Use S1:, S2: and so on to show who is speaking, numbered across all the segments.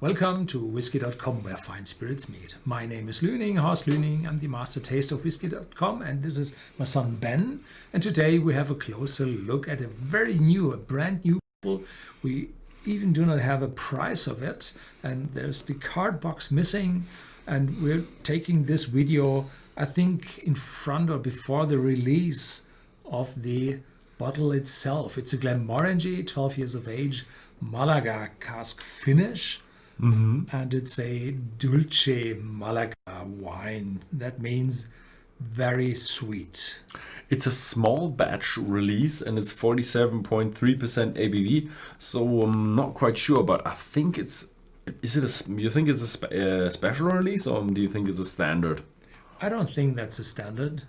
S1: Welcome to Whisky.com, where fine spirits meet. My name is Lüning, Horst Lüning. I'm the master taster of Whisky.com, and this is my son Ben. And today we have a closer look at a brand new bottle. We even do not have a price of it, and there's the card box missing. And we're taking this video, I think, in front or before the release of the bottle itself. It's a Glenmorangie, 12 years of age, Malaga cask finish. And it's a Dulce Malaga wine. That means very sweet.
S2: It's a small batch release and it's 47.3% ABV. So I'm not quite sure, but I think you think it's a special release, or do you think it's a standard?
S1: I don't think that's a standard.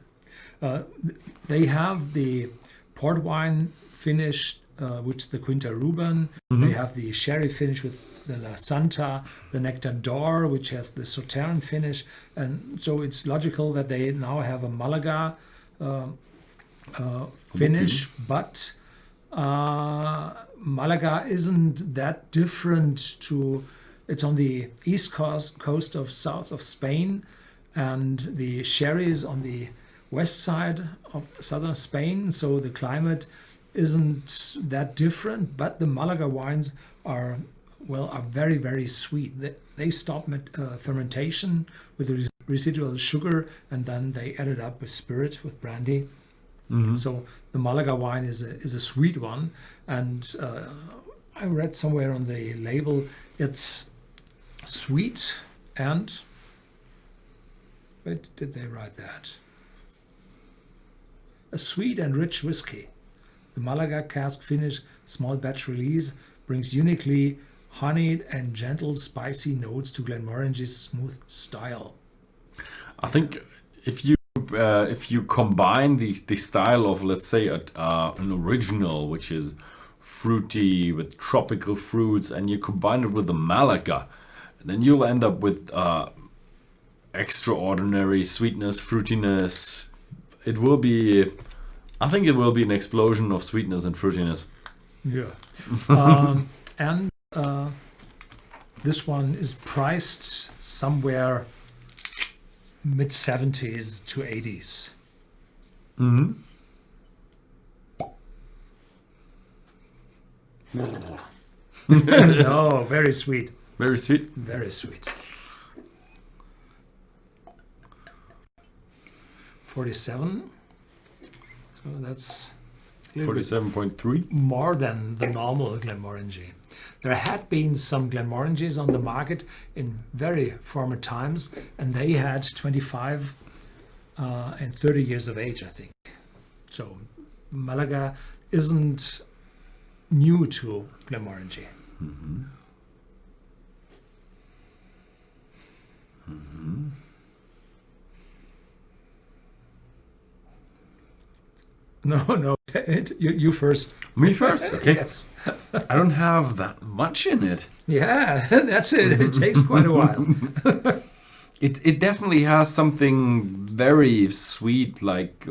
S1: They have the port wine finish, which the Quinta Ruban. They have the sherry finish with the La Santa, the Nectar d'Or, which has the Sauterne finish, and so it's logical that they now have a Malaga finish. But Malaga isn't that different to. It's on the east coast of south of Spain, and the sherry is on the west side of southern Spain. So the climate isn't that different, but the Malaga wines are very, very sweet. They stop fermentation with residual sugar, and then they add it up with spirit, with brandy. So the Malaga wine is a sweet one, and I read somewhere on the label it's sweet and where did they write that? A sweet and rich whiskey. The Malaga cask finish small batch release brings uniquely honeyed and gentle spicy notes to Glenmorangie's smooth style.
S2: I think if you combine the style of, let's say, an original, which is fruity with tropical fruits, and you combine it with the Malaga, then you'll end up with extraordinary sweetness, fruitiness. I think it will be an explosion of sweetness and fruitiness.
S1: Yeah. And this one is priced somewhere mid-70s to 80s. No, very sweet.
S2: Very sweet?
S1: Very sweet. 47. So that's
S2: 47.3.
S1: more than the normal Glenmorangie. There had been some Glenmorangies on the market in very former times, and they had 25 and 30 years of age, I think. So Malaga isn't new to Glenmorangie. No, you first.
S2: Me first? Okay.
S1: Yes.
S2: I don't have that much in it.
S1: Yeah, that's it. It takes quite a while.
S2: It definitely has something very sweet, like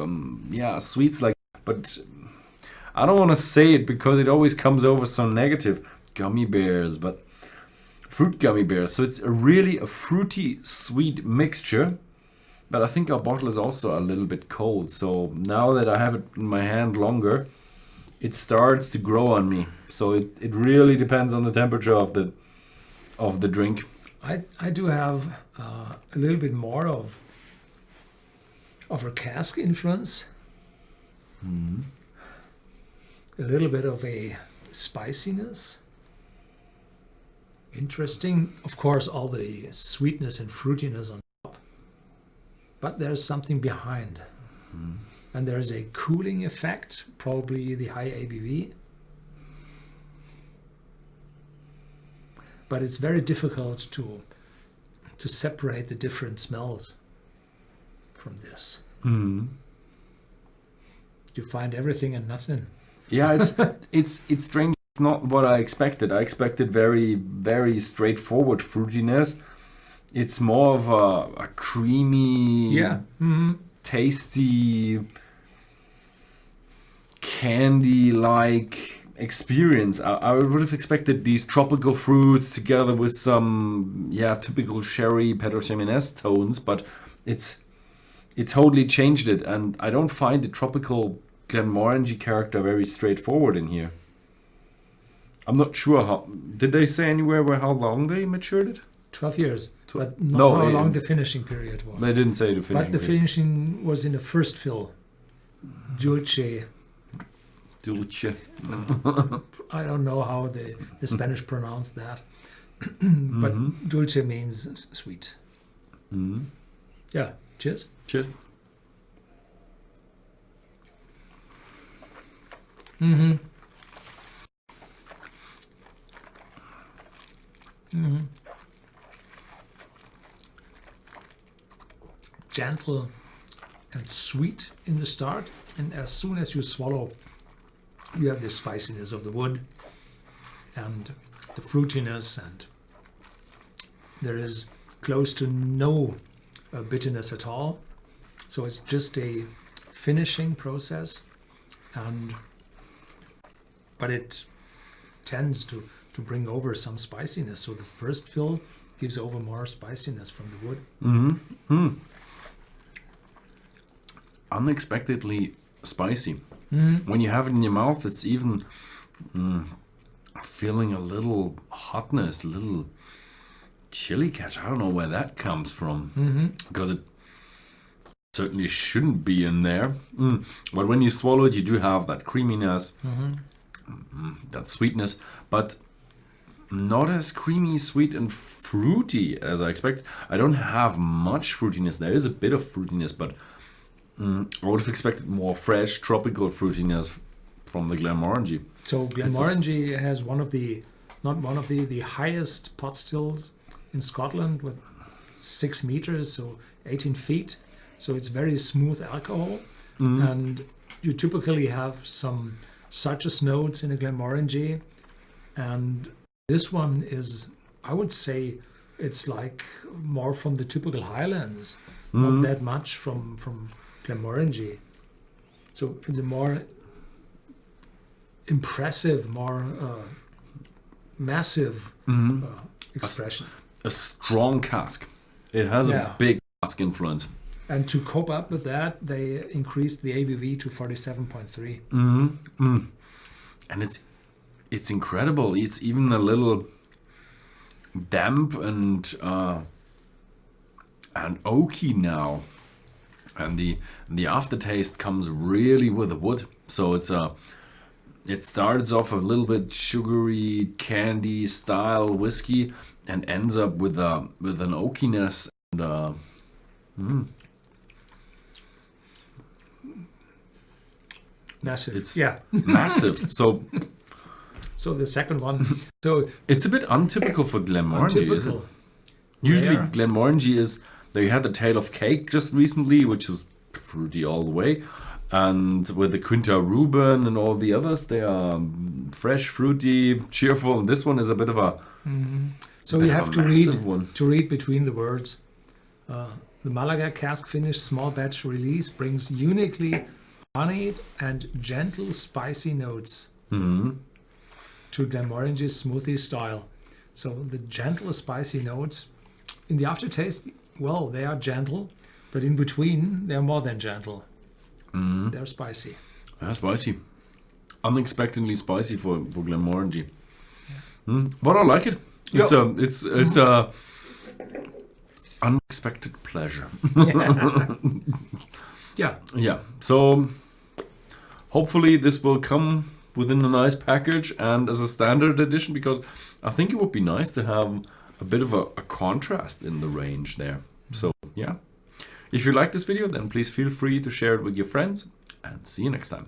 S2: sweets like. But I don't want to say it because it always comes over so negative. Gummy bears, but fruit gummy bears. So it's really a fruity, sweet mixture. But I think our bottle is also a little bit cold. So now that I have it in my hand longer, it starts to grow on me. So it really depends on the temperature of the drink.
S1: I do have a little bit more of a cask influence. A little bit of a spiciness. Interesting. Of course, all the sweetness and fruitiness on top. But there's something behind. And there's a cooling effect, probably the high ABV. But it's very difficult to separate the different smells from this. You find everything and nothing.
S2: Yeah, it's strange. It's not what I expected. I expected very, very straightforward fruitiness. It's more of a creamy, tasty, candy-like experience. I would have expected these tropical fruits together with some, typical sherry Pedro Ximenez tones, but it totally changed it, and I don't find the tropical Glenmorangie character very straightforward in here. I'm not sure how. Did they say anywhere how long they matured it?
S1: 12 years. But not how long the finishing period was.
S2: They didn't say the finishing.
S1: But the finishing was in the first fill. Dulce.
S2: Dulce.
S1: I don't know how the Spanish pronounce that. But dulce means sweet.
S2: Mm-hmm.
S1: Yeah. Cheers.
S2: Cheers.
S1: Mm-hmm. Mm-hmm. Gentle and sweet in the start, and as soon as you swallow, you have the spiciness of the wood and the fruitiness, and there is close to no bitterness at all. So it's just a finishing process, but it tends to bring over some spiciness. So the first fill gives over more spiciness from the wood.
S2: Mm-hmm. Unexpectedly spicy. When you have it in your mouth, it's even feeling a little hotness, a little chili catch. I don't know where that comes from, because it certainly shouldn't be in there. But when you swallow it, you do have that creaminess, that sweetness, but not as creamy, sweet, and fruity as I expect. I don't have much fruitiness. There is a bit of fruitiness, but I would have expected more fresh, tropical fruitiness from the Glenmorangie.
S1: So Glenmorangie has the highest pot stills in Scotland, with 6 meters, so 18 feet. So it's very smooth alcohol, and you typically have some citrus notes in a Glenmorangie, and this one is, I would say, it's like more from the typical Highlands, not that much from Glenmorangie. So it's a more impressive, more massive expression.
S2: A strong cask. It has a big cask influence.
S1: And to cope up with that, they increased the ABV to 47.3.
S2: And it's incredible. It's even a little damp and oaky now. And the aftertaste comes really with the wood. So it starts off a little bit sugary candy style whiskey and ends up with an oakiness and
S1: massive.
S2: It's
S1: massive.
S2: So
S1: the second one. So
S2: it's a bit untypical for Glenmorangie, isn't it? Usually Glenmorangie they had the Tail of Cake just recently, which was fruity all the way. And with the Quinta Reuben and all the others, they are fresh, fruity, cheerful. And this one is a bit of a
S1: So you have to read between the words. The Malaga cask finish small batch release brings uniquely honeyed and gentle spicy notes to Glenmorangie's smoothie style. So the gentle spicy notes in the aftertaste, well, they are gentle, but in between they're more than gentle. They're spicy.
S2: Spicy. Unexpectedly spicy for Glenmorangie. But I like it. It's a unexpected pleasure. Yeah. So hopefully this will come within a nice package and as a standard edition, because I think it would be nice to have a bit of a contrast in the range there. So yeah. If you like this video, then please feel free to share it with your friends, and see you next time.